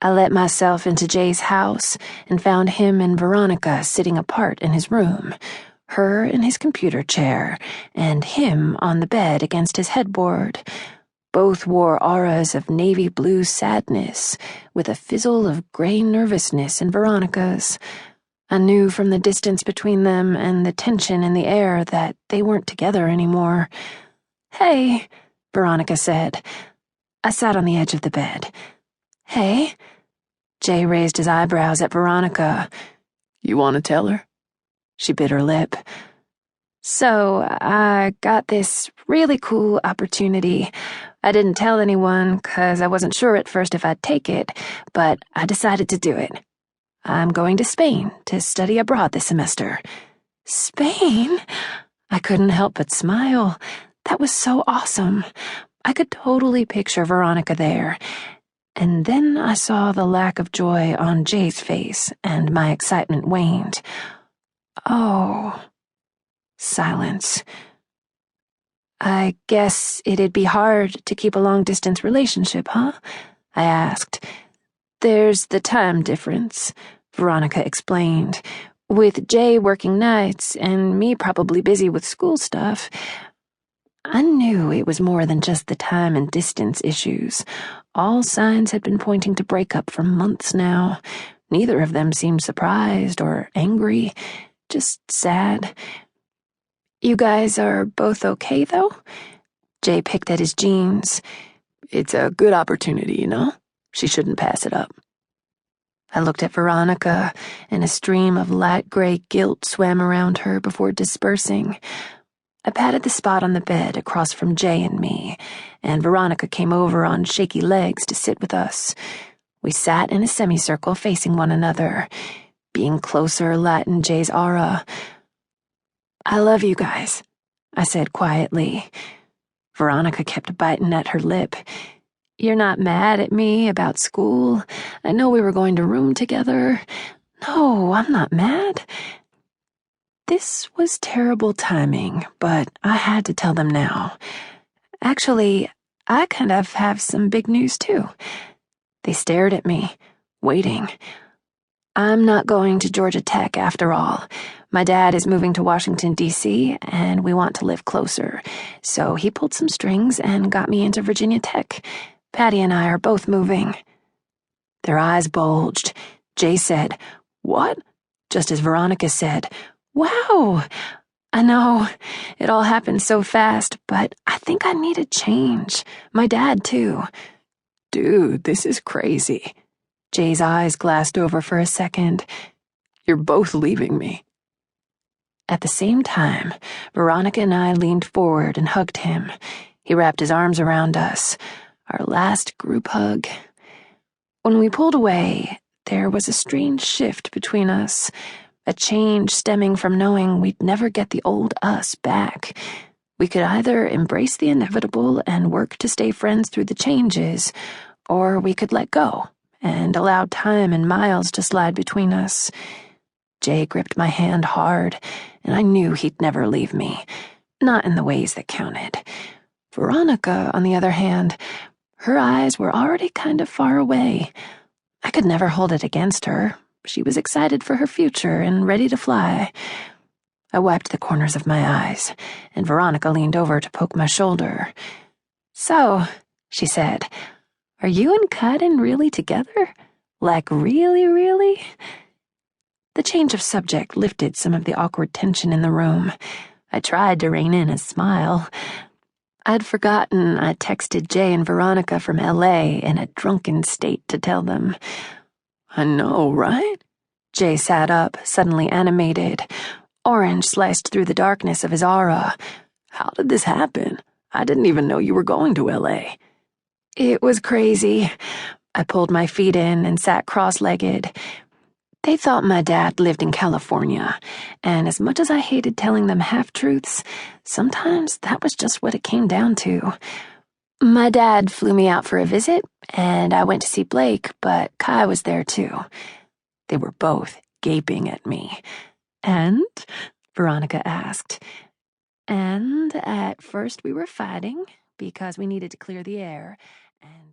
I let myself into Jay's house and found him and Veronica sitting apart in his room, her in his computer chair, and him on the bed against his headboard. Both wore auras of navy blue sadness, with a fizzle of gray nervousness in Veronica's. I knew from the distance between them and the tension in the air that they weren't together anymore. "Hey," Veronica said. I sat on the edge of the bed. "Hey?" Jay raised his eyebrows at Veronica. "You want to tell her?" She bit her lip. "So, I got this really cool opportunity. I didn't tell anyone because I wasn't sure at first if I'd take it, but I decided to do it. I'm going to Spain to study abroad this semester." "Spain?" I couldn't help but smile. That was so awesome. I could totally picture Veronica there. And then I saw the lack of joy on Jay's face, and my excitement waned. "Oh." Silence. "I guess it'd be hard to keep a long-distance relationship, huh?" I asked. "There's the time difference," Veronica explained. "With Jay working nights, and me probably busy with school stuff." I knew it was more than just the time and distance issues. All signs had been pointing to breakup for months now. Neither of them seemed surprised or angry, just sad. "You guys are both okay, though?" Jay picked at his jeans. "It's a good opportunity, you know? She shouldn't pass it up." I looked at Veronica, and a stream of light gray guilt swam around her before dispersing. I patted the spot on the bed across from Jay and me, and Veronica came over on shaky legs to sit with us. We sat in a semicircle facing one another. Being closer lightened Jay's aura. "I love you guys," I said quietly. Veronica kept biting at her lip. "You're not mad at me about school? I know we were going to room together." "No, I'm not mad." This was terrible timing, but I had to tell them now. "Actually, I kind of have some big news, too." They stared at me, waiting. "I'm not going to Georgia Tech after all. My dad is moving to Washington, D.C., and we want to live closer. So he pulled some strings and got me into Virginia Tech. Patty and I are both moving." Their eyes bulged. Jay said, "What?" just as Veronica said, "Wow." I know, it all happened so fast, but I think I needed change. My dad, too. "Dude, this is crazy." Jay's eyes glassed over for a second. "You're both leaving me." At the same time, Veronica and I leaned forward and hugged him. He wrapped his arms around us. Our last group hug. When we pulled away, there was a strange shift between us. A change stemming from knowing we'd never get the old us back. We could either embrace the inevitable and work to stay friends through the changes, or we could let go and allow time and miles to slide between us. Jay gripped my hand hard, and I knew he'd never leave me. Not in the ways that counted. Veronica, on the other hand, her eyes were already kind of far away. I could never hold it against her. She was excited for her future and ready to fly. I wiped the corners of my eyes, and Veronica leaned over to poke my shoulder. "So," she said, "are you and Kaidan really together? Like really, really?" The change of subject lifted some of the awkward tension in the room. I tried to rein in a smile. I'd forgotten I texted Jay and Veronica from L.A. in a drunken state to tell them. "I know, right?" Jay sat up, suddenly animated. Orange sliced through the darkness of his aura. "How did this happen? I didn't even know you were going to L.A. "It was crazy." I pulled my feet in and sat cross-legged. They thought my dad lived in California, and as much as I hated telling them half-truths, sometimes that was just what it came down to. My dad flew me out for a visit, and I went to see Blake, but Kai was there too. They were both gaping at me. "And?" Veronica asked. "And at first we were fighting because we needed to clear the air, and